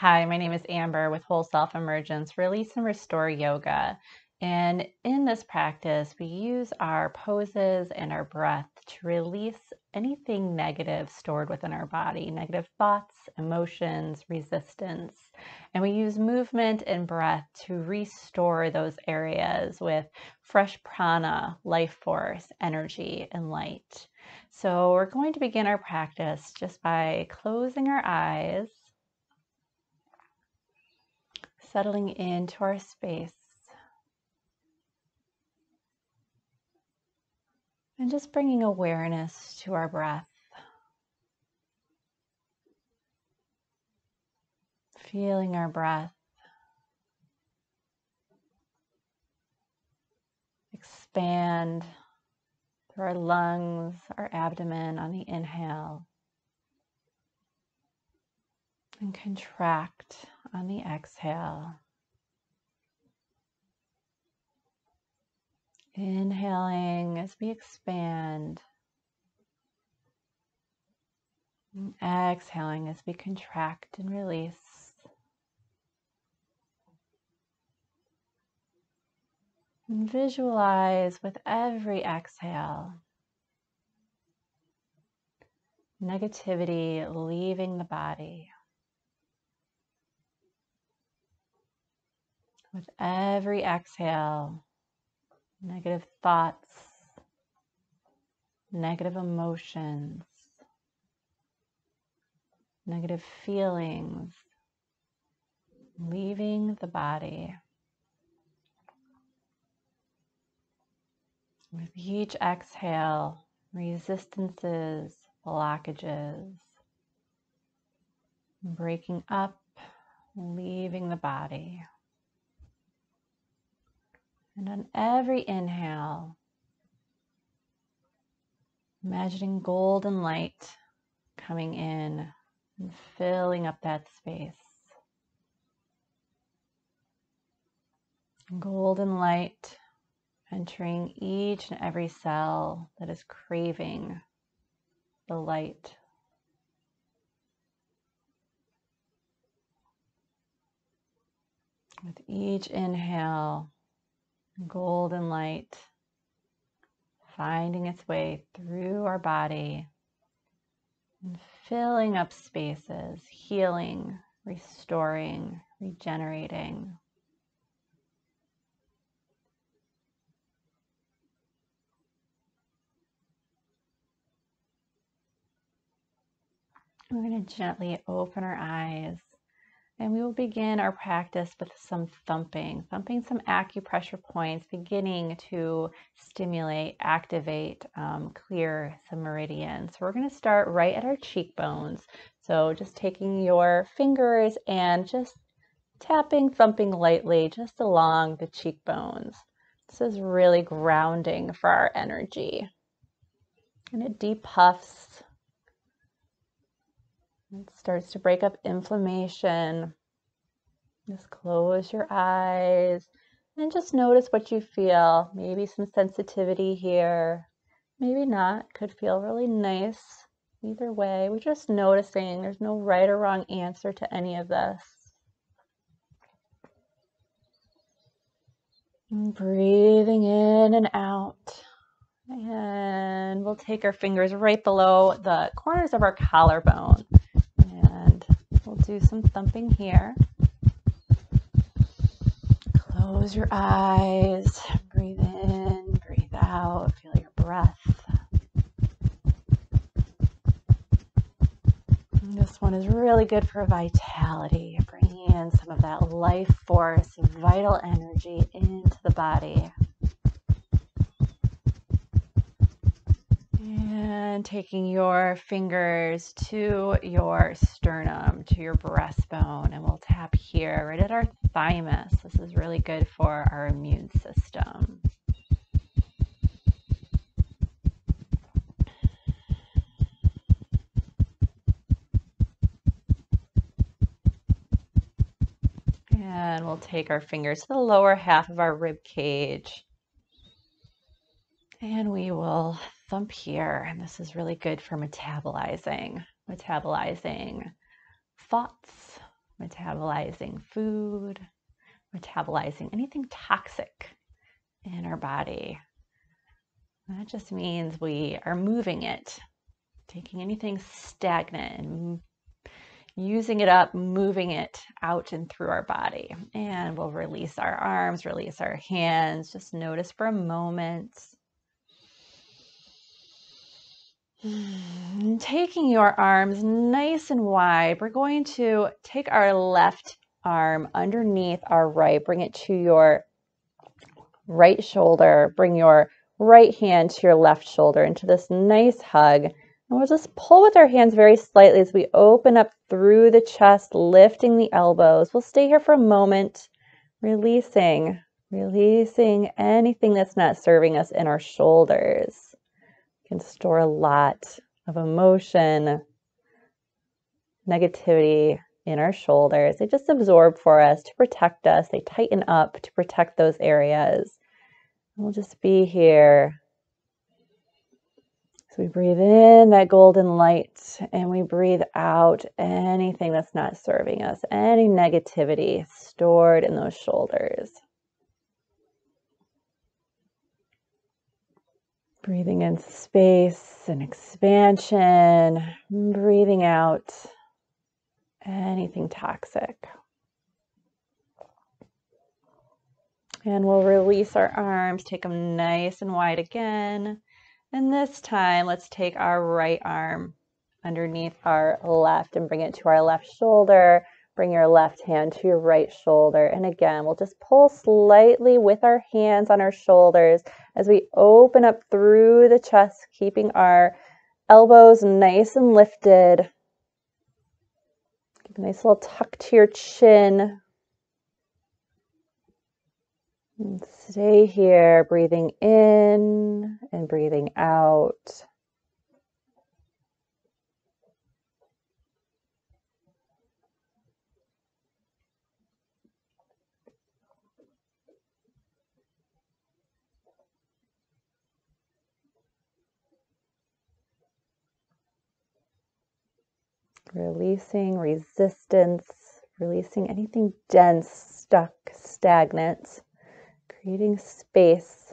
Hi, my name is Amber with Whole Self Emergence Release and Restore Yoga. And in this practice, we use our poses and our breath to release anything negative stored within our body, negative thoughts, emotions, resistance. And we use movement and breath to restore those areas with fresh prana, life force, energy, and light. So we're going to begin our practice just by closing our eyes, settling into our space, and just bringing awareness to our breath. Feeling our breath expand through our lungs, our abdomen on the inhale, and contract on the exhale. Inhaling as we expand, and exhaling as we contract and release. And visualize with every exhale negativity leaving the body. With every exhale, negative thoughts, negative emotions, negative feelings leaving the body. With each exhale, resistances, blockages, breaking up, leaving the body. And on every inhale, imagining golden light coming in and filling up that space. Golden light entering each and every cell that is craving the light. With each inhale, golden light finding its way through our body and filling up spaces, healing, restoring, regenerating. We're going to gently open our eyes, and we will begin our practice with some thumping some acupressure points, beginning to stimulate, activate, clear some meridians. So we're going to start right at our cheekbones. So just taking your fingers and just tapping, thumping lightly just along the cheekbones. This is really grounding for our energy. And it depuffs. It starts to break up inflammation. Just close your eyes and just notice what you feel. Maybe some sensitivity here, maybe not. Could feel really nice. Either way, we're just noticing. There's no right or wrong answer to any of this. And breathing in and out. And we'll take our fingers right below the corners of our collarbone. And we'll do some thumping here. Close your eyes, breathe in, breathe out, feel your breath. And this one is really good for vitality, bringing in some of that life force, vital energy into the body. And taking your fingers to your sternum, to your breastbone, and we'll tap here right at our thymus. This is really good for our immune system. And we'll take our fingers to the lower half of our rib cage. And we will thump here. And this is really good for metabolizing thoughts, metabolizing food, metabolizing anything toxic in our body. That just means we are moving it, taking anything stagnant and using it up, moving it out and through our body. And we'll release our arms, release our hands. Just notice for a moment. And taking your arms nice and wide, we're going to take our left arm underneath our right, bring it to your right shoulder, bring your right hand to your left shoulder into this nice hug. And we'll just pull with our hands very slightly as we open up through the chest, lifting the elbows. We'll stay here for a moment, releasing anything that's not serving us in our shoulders. We can store a lot of emotion, negativity in our shoulders. They just absorb for us to protect us. They tighten up to protect those areas. We'll just be here. So we breathe in that golden light and we breathe out anything that's not serving us, any negativity stored in those shoulders. Breathing in space and expansion, breathing out anything toxic. And we'll release our arms, take them nice and wide again. And this time, let's take our right arm underneath our left and bring it to our left shoulder. Bring your left hand to your right shoulder. And again, we'll just pull slightly with our hands on our shoulders as we open up through the chest, keeping our elbows nice and lifted. Give a nice little tuck to your chin. And stay here, breathing in and breathing out. Releasing resistance, releasing anything dense, stuck, stagnant. Creating space,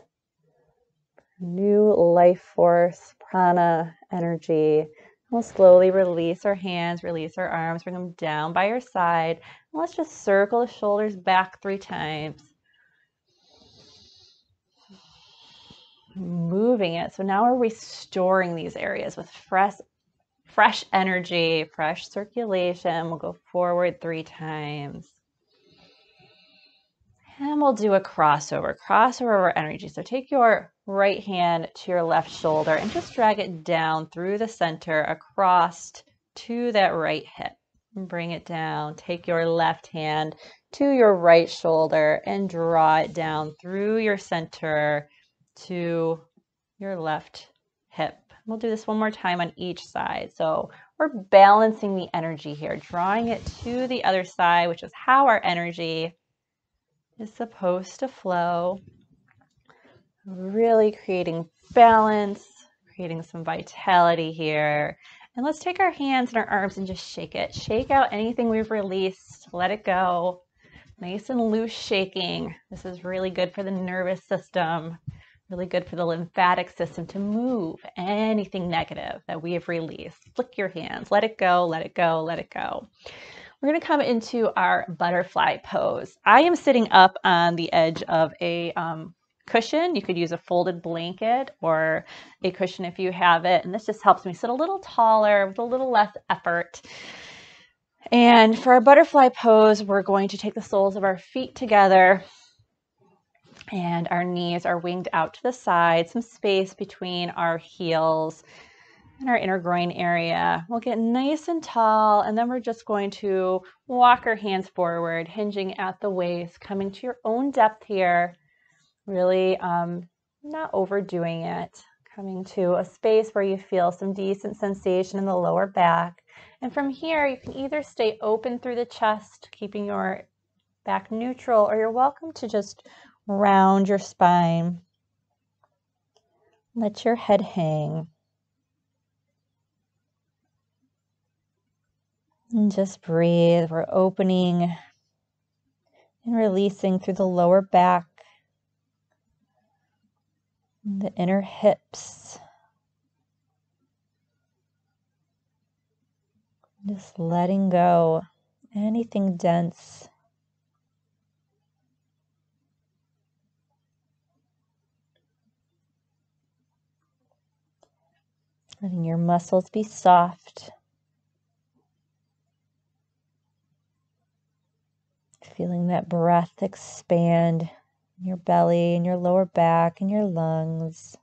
new life force, prana, energy. We'll slowly release our hands, release our arms, bring them down by your side. And let's just circle the shoulders back 3 times. Moving it. So now we're restoring these areas with fresh energy, fresh circulation. We'll go forward 3 times. And we'll do a crossover of our energy. So take your right hand to your left shoulder and just drag it down through the center across to that right hip. And bring it down. Take your left hand to your right shoulder and draw it down through your center to your left hip. We'll do this one more time on each side. So we're balancing the energy here, drawing it to the other side, which is how our energy is supposed to flow. Really creating balance, creating some vitality here. And let's take our hands and our arms and just shake it. Shake out anything we've released. Let it go. Nice and loose shaking. This is really good for the nervous system. Really good for the lymphatic system to move anything negative that we have released. Flick your hands. Let it go, let it go, let it go. We're going to come into our butterfly pose. I am sitting up on the edge of a cushion. You could use a folded blanket or a cushion if you have it. And this just helps me sit a little taller with a little less effort. And for our butterfly pose, we're going to take the soles of our feet together and our knees are winged out to the side, some space between our heels and our inner groin area. We'll get nice and tall, and then we're just going to walk our hands forward, hinging at the waist, coming to your own depth here, really not overdoing it, coming to a space where you feel some decent sensation in the lower back. And from here, you can either stay open through the chest, keeping your back neutral, or you're welcome to just round your spine. Let your head hang. And just breathe. We're opening and releasing through the lower back, the inner hips. Just letting go anything dense. Letting your muscles be soft. Feeling that breath expand in your belly and your lower back and your lungs.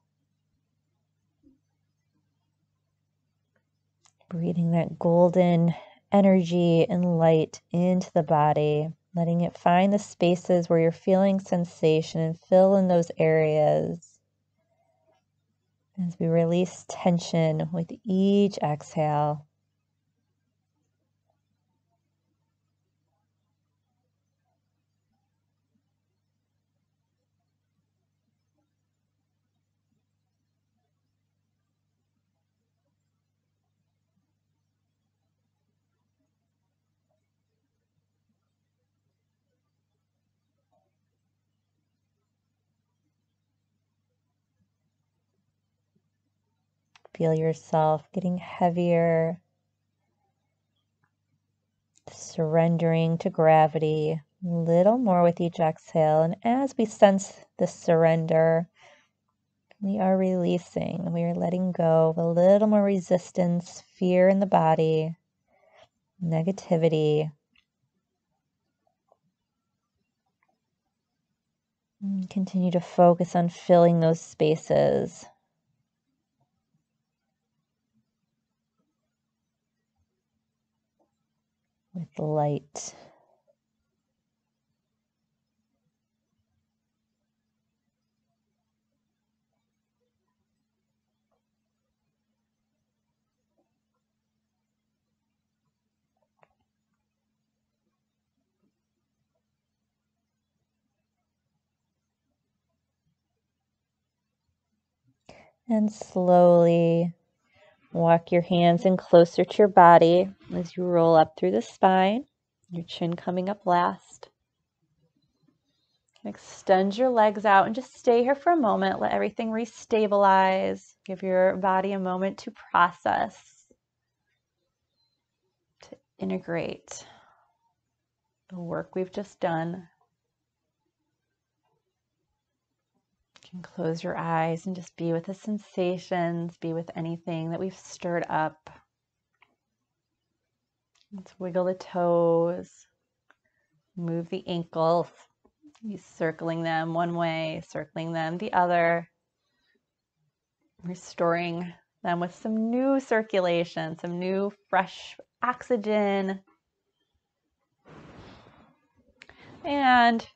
Breathing that golden energy and light into the body, letting it find the spaces where you're feeling sensation and fill in those areas. As we release tension with each exhale. Feel yourself getting heavier, surrendering to gravity a little more with each exhale. And as we sense the surrender, we are releasing. We are letting go of a little more resistance, fear in the body, negativity. And continue to focus on filling those spaces with light. And slowly walk your hands in closer to your body as you roll up through the spine, your chin coming up last. Extend your legs out and just stay here for a moment. Let everything restabilize. Give your body a moment to process, to integrate the work we've just done. You can close your eyes and just be with the sensations, be with anything that we've stirred up. Let's wiggle the toes, move the ankles. You circling them one way, circling them the other, restoring them with some new circulation, some new fresh oxygen, and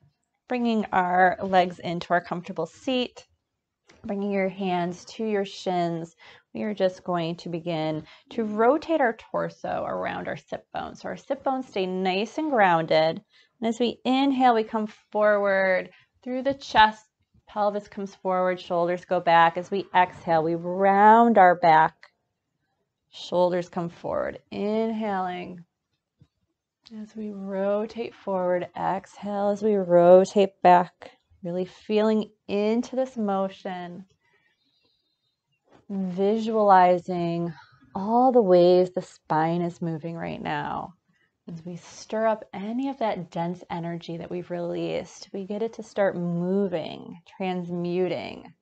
bringing our legs into our comfortable seat, bringing your hands to your shins. We are just going to begin to rotate our torso around our sit bones. So our sit bones stay nice and grounded. And as we inhale, we come forward through the chest, pelvis comes forward, shoulders go back. As we exhale, we round our back, shoulders come forward. Inhaling as we rotate forward, exhale as we rotate back, really feeling into this motion, visualizing all the ways the spine is moving right now. As we stir up any of that dense energy that we've released, we get it to start moving, transmuting.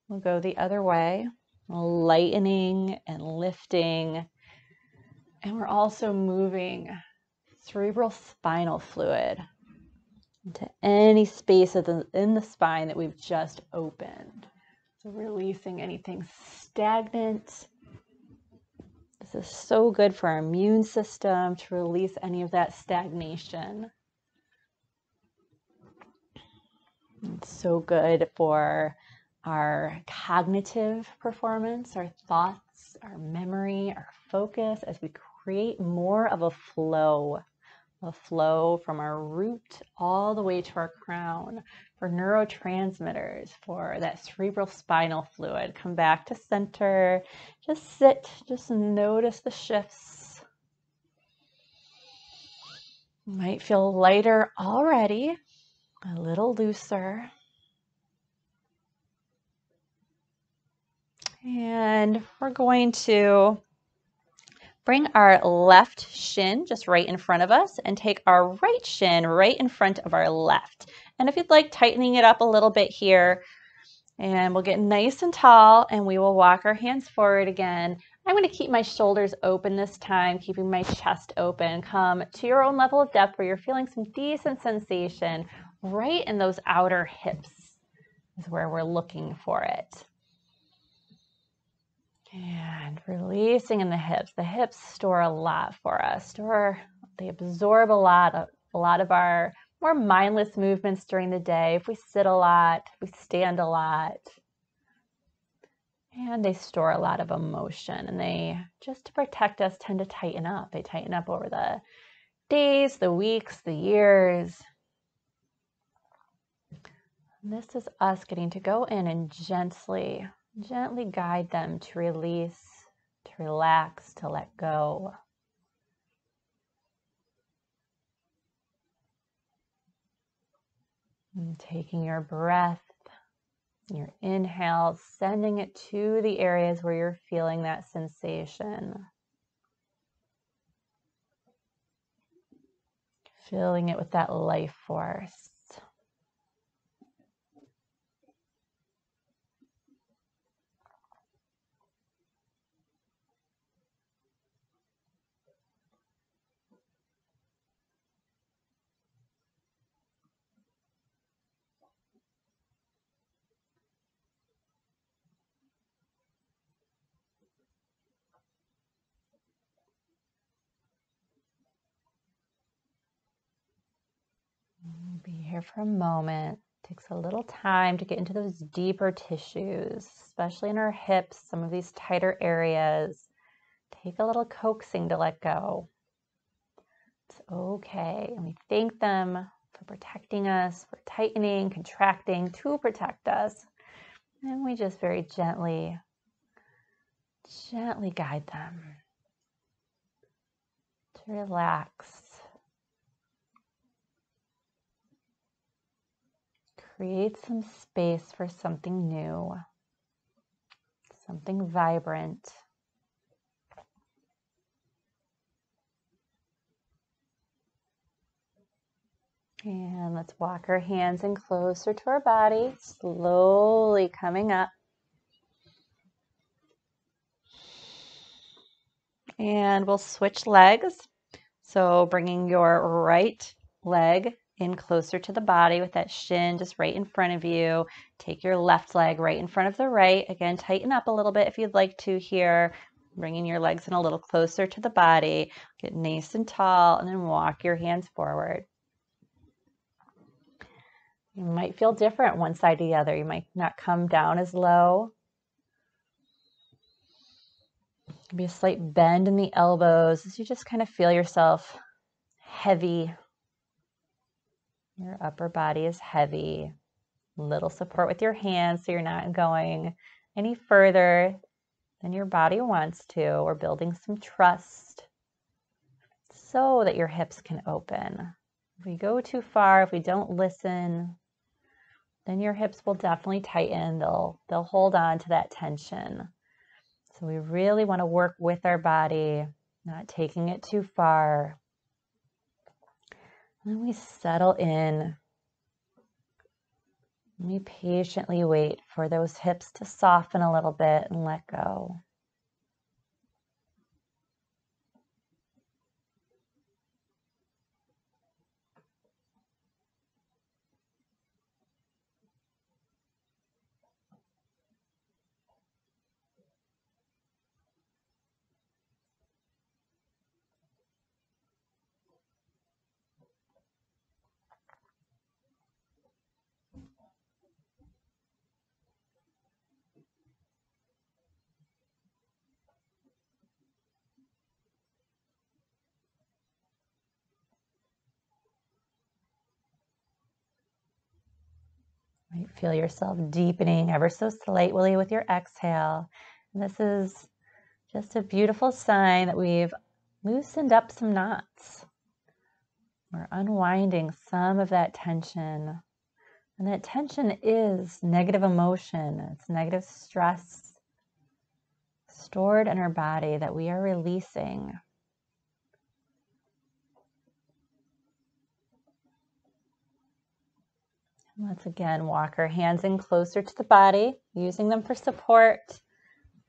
We'll go the other way, lightening and lifting. And we're also moving cerebral spinal fluid into any space in the spine that we've just opened. So releasing anything stagnant. This is so good for our immune system to release any of that stagnation. It's so good for our cognitive performance, our thoughts, our memory, our focus, as we create more of a flow from our root all the way to our crown, for neurotransmitters, for that cerebral spinal fluid. Come back to center, just sit, just notice the shifts. You might feel lighter already, a little looser. And we're going to bring our left shin just right in front of us and take our right shin right in front of our left. And if you'd like, tightening it up a little bit here, and we'll get nice and tall and we will walk our hands forward again. I'm going to keep my shoulders open this time, keeping my chest open. Come to your own level of depth where you're feeling some decent sensation right in those outer hips is where we're looking for it. And releasing in the hips. The hips store a lot for us. They absorb a lot of our more mindless movements during the day. If we sit a lot, if we stand a lot. And they store a lot of emotion, and they, just to protect us, tend to tighten up. They tighten up over the days, the weeks, the years. And this is us getting to go in and gently guide them to release, to relax, to let go. And taking your breath, your inhale, sending it to the areas where you're feeling that sensation. Filling it with that life force. Be here for a moment. It takes a little time to get into those deeper tissues, especially in our hips, some of these tighter areas. Take a little coaxing to let go. It's okay. And we thank them for protecting us, for tightening, contracting to protect us. And we just very gently guide them to relax. Create some space for something new, something vibrant. And let's walk our hands in closer to our body, slowly coming up. And we'll switch legs. So bringing your right leg in closer to the body with that shin just right in front of you. Take your left leg right in front of the right. Again, tighten up a little bit if you'd like to here. Bringing your legs in a little closer to the body. Get nice and tall and then walk your hands forward. You might feel different one side to the other. You might not come down as low. Be a slight bend in the elbows as you just kind of feel yourself heavy. Your upper body is heavy. Little support with your hands so you're not going any further than your body wants to. We're building some trust so that your hips can open. If we go too far, if we don't listen, then your hips will definitely tighten. They'll hold on to that tension. So we really want to work with our body, not taking it too far. And then we settle in. We patiently wait for those hips to soften a little bit and let go. Might feel yourself deepening ever so slightly with your exhale. And this is just a beautiful sign that we've loosened up some knots. We're unwinding some of that tension. And that tension is negative emotion. It's negative stress stored in our body that we are releasing. Let's again walk our hands in closer to the body, using them for support.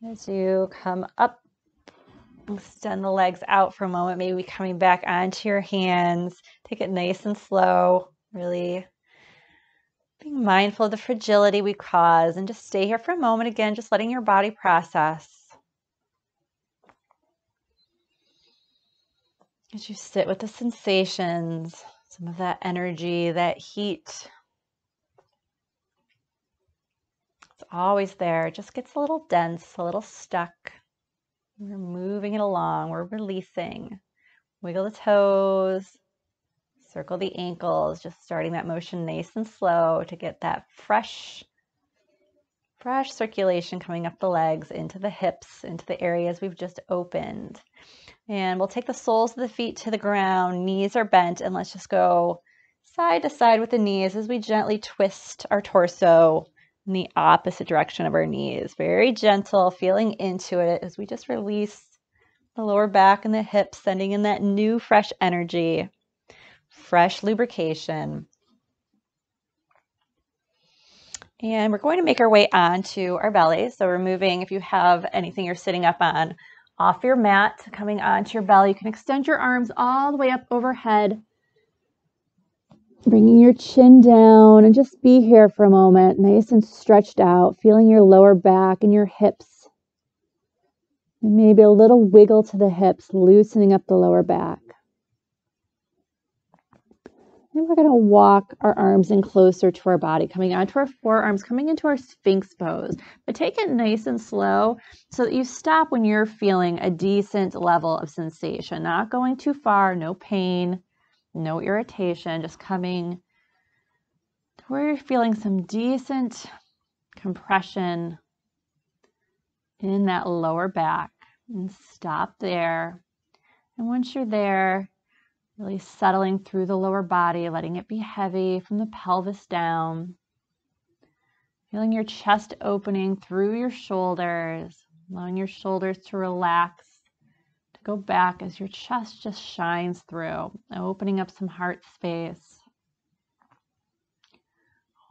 As you come up, extend the legs out for a moment, maybe coming back onto your hands. Take it nice and slow, really being mindful of the fragility we cause, and just stay here for a moment again, just letting your body process. As you sit with the sensations, some of that energy, that heat, it's always there. It just gets a little dense, a little stuck. We're moving it along. We're releasing. Wiggle the toes, circle the ankles, just starting that motion nice and slow to get that fresh circulation coming up the legs, into the hips, into the areas we've just opened. And we'll take the soles of the feet to the ground, knees are bent, and let's just go side to side with the knees as we gently twist our torso in the opposite direction of our knees. Very gentle, feeling into it as we just release the lower back and the hips, sending in that new, fresh energy, fresh lubrication. And we're going to make our way onto our belly. So removing, if you have anything you're sitting up on, off your mat, coming onto your belly. You can extend your arms all the way up overhead, bringing your chin down, and just be here for a moment, nice and stretched out, feeling your lower back and your hips. And maybe a little wiggle to the hips, loosening up the lower back. And we're going to walk our arms in closer to our body, coming onto our forearms, coming into our Sphinx pose. But take it nice and slow so that you stop when you're feeling a decent level of sensation, not going too far, no pain, no irritation, just coming to where you're feeling some decent compression in that lower back. And stop there. And once you're there, really settling through the lower body, letting it be heavy from the pelvis down. Feeling your chest opening through your shoulders, allowing your shoulders to relax, to go back as your chest just shines through, opening up some heart space.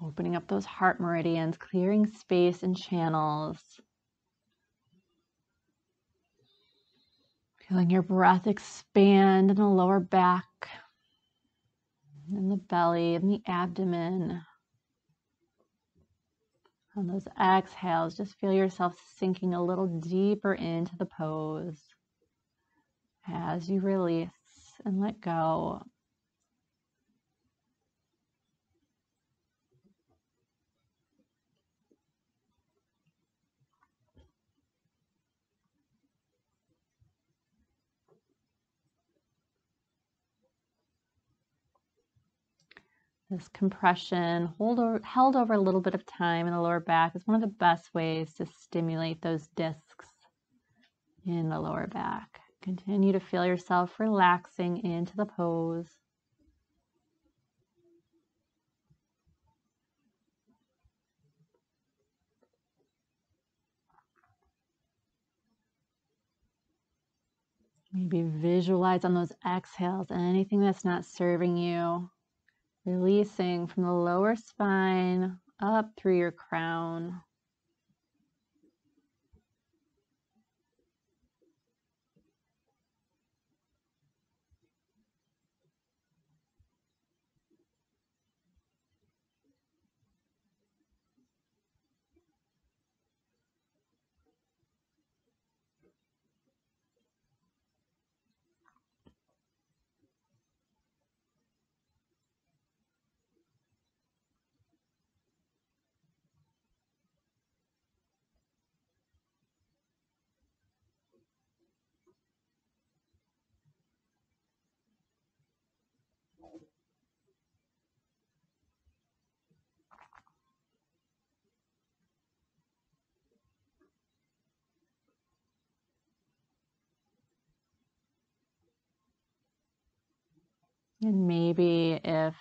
Opening up those heart meridians, clearing space and channels. Feeling your breath expand in the lower back, in the belly, in the abdomen. On those exhales, just feel yourself sinking a little deeper into the pose as you release and let go. This compression held over a little bit of time in the lower back is one of the best ways to stimulate those discs in the lower back. Continue to feel yourself relaxing into the pose. Maybe visualize on those exhales anything that's not serving you. Releasing from the lower spine up through your crown. And maybe if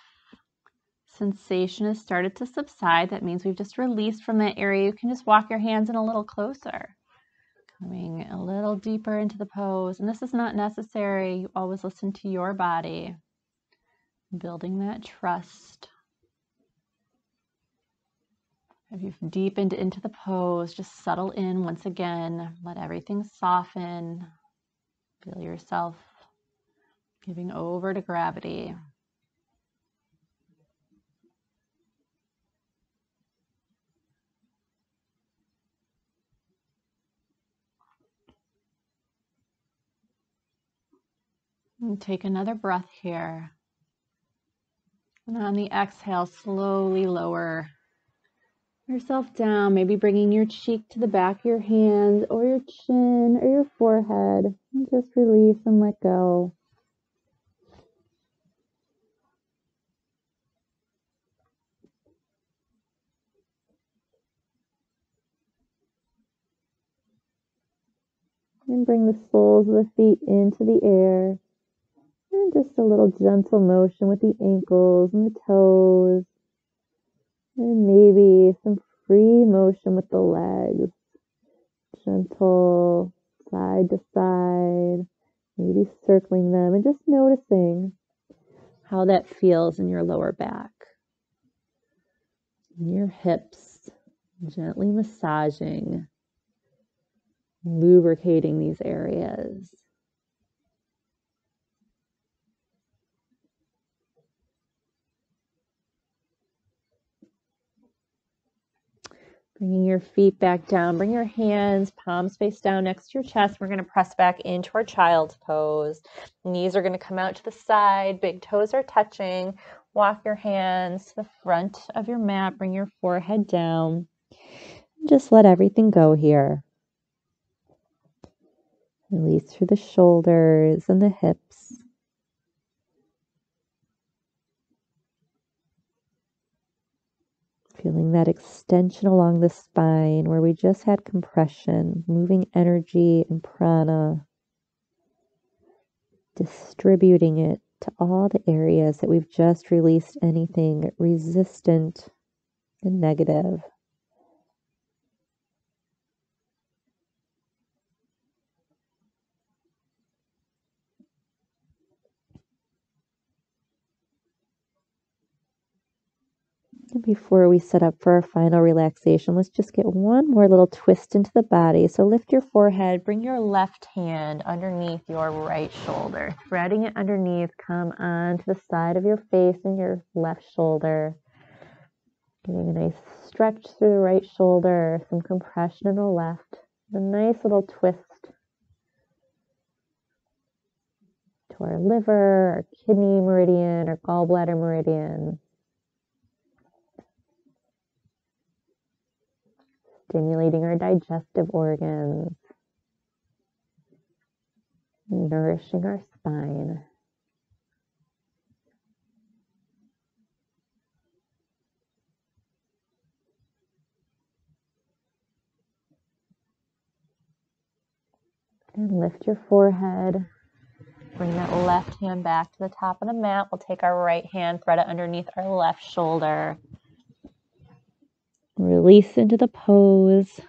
sensation has started to subside, that means we've just released from that area. You can just walk your hands in a little closer, coming a little deeper into the pose. And this is not necessary. You always listen to your body, building that trust. If you've deepened into the pose, just settle in once again. Let everything soften. Feel yourself giving over to gravity. And take another breath here. And on the exhale, slowly lower yourself down, maybe bringing your cheek to the back of your hands or your chin or your forehead. And just release and let go. And bring the soles of the feet into the air. And just a little gentle motion with the ankles and the toes. And maybe some free motion with the legs. Gentle side to side. Maybe circling them and just noticing how that feels in your lower back. In your hips, gently massaging, lubricating these areas. Bringing your feet back down. Bring your hands, palms face down next to your chest. We're going to press back into our child's pose. Knees are going to come out to the side. Big toes are touching. Walk your hands to the front of your mat. Bring your forehead down. Just let everything go here. Release through the shoulders and the hips. Feeling that extension along the spine where we just had compression, moving energy and prana, distributing it to all the areas that we've just released anything resistant and negative. Before we set up for our final relaxation, let's just get one more little twist into the body. So lift your forehead, bring your left hand underneath your right shoulder, threading it underneath, come onto the side of your face and your left shoulder. Giving a nice stretch through the right shoulder, some compression in the left, a nice little twist to our liver, our kidney meridian, our gallbladder meridian. Stimulating our digestive organs, nourishing our spine. And lift your forehead. Bring that left hand back to the top of the mat. We'll take our right hand, thread it underneath our left shoulder. Release into the pose.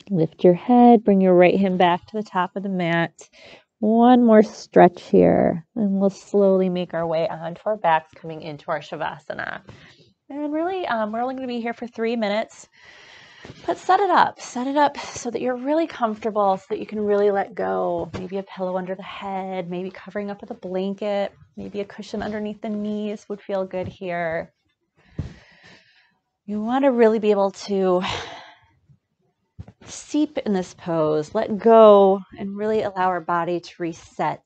Lift your head, bring your right hand back to the top of the mat. One more stretch here, and we'll slowly make our way onto our backs, coming into our Shavasana. And really, we're only going to be here for 3 minutes, but set it up so that you're really comfortable, so that you can really let go. Maybe a pillow under the head, maybe covering up with a blanket, maybe a cushion underneath the knees would feel good here. You want to really be able to seep in this pose, let go, and really allow our body to reset,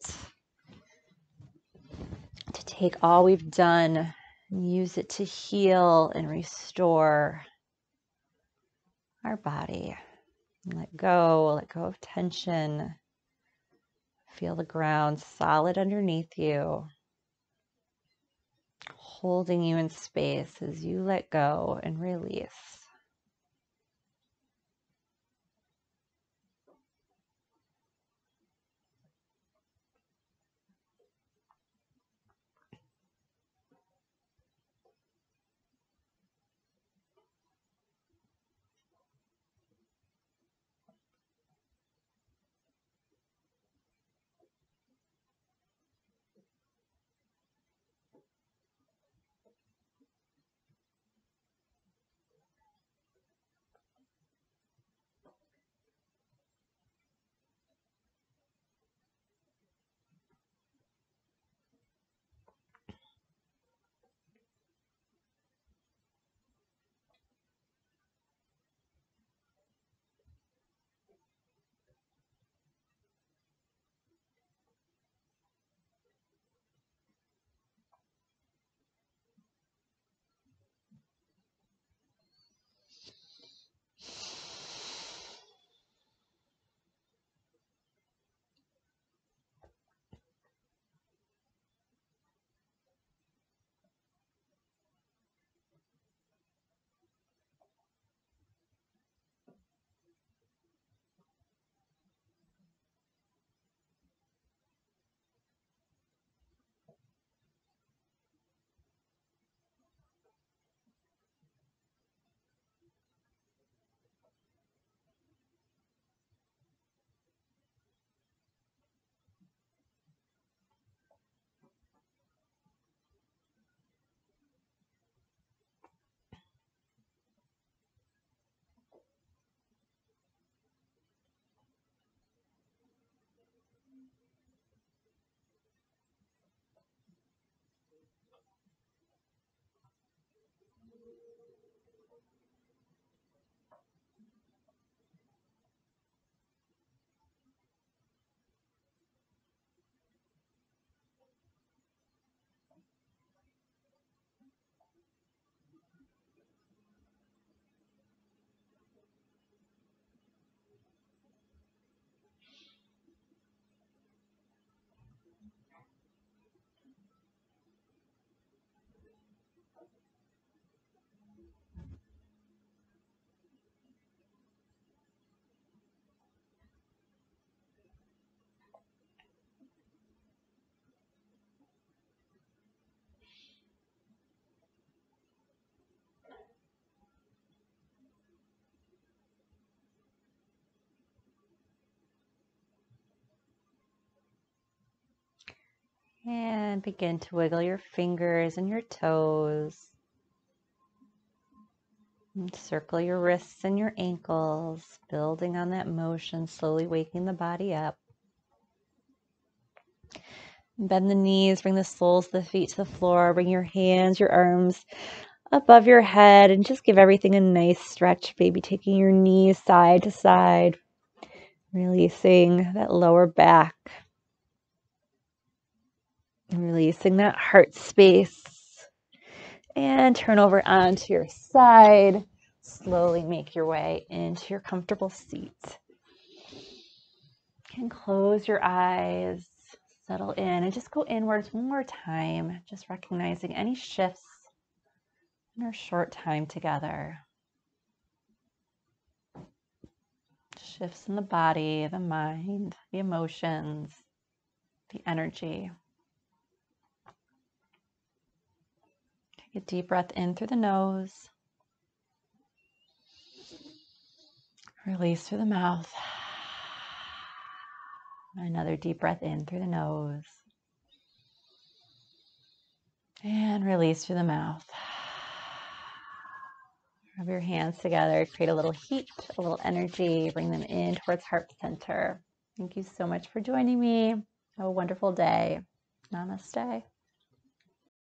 to take all we've done and use it to heal and restore our body. Let go of tension. Feel the ground solid underneath you, holding you in space as you let go and release. And begin to wiggle your fingers and your toes. And circle your wrists and your ankles, building on that motion, slowly waking the body up. Bend the knees, bring the soles of the feet to the floor, bring your hands, your arms above your head, and just give everything a nice stretch, maybe taking your knees side to side, releasing that lower back. Releasing that heart space, and turn over onto your side. Slowly make your way into your comfortable seat. You can close your eyes, settle in, and just go inwards one more time, just recognizing any shifts in our short time together. Shifts in the body, the mind, the emotions, the energy. Take a deep breath in through the nose. Release through the mouth. Another deep breath in through the nose. And release through the mouth. Rub your hands together, create a little heat, a little energy, bring them in towards heart center. Thank you so much for joining me. Have a wonderful day. Namaste.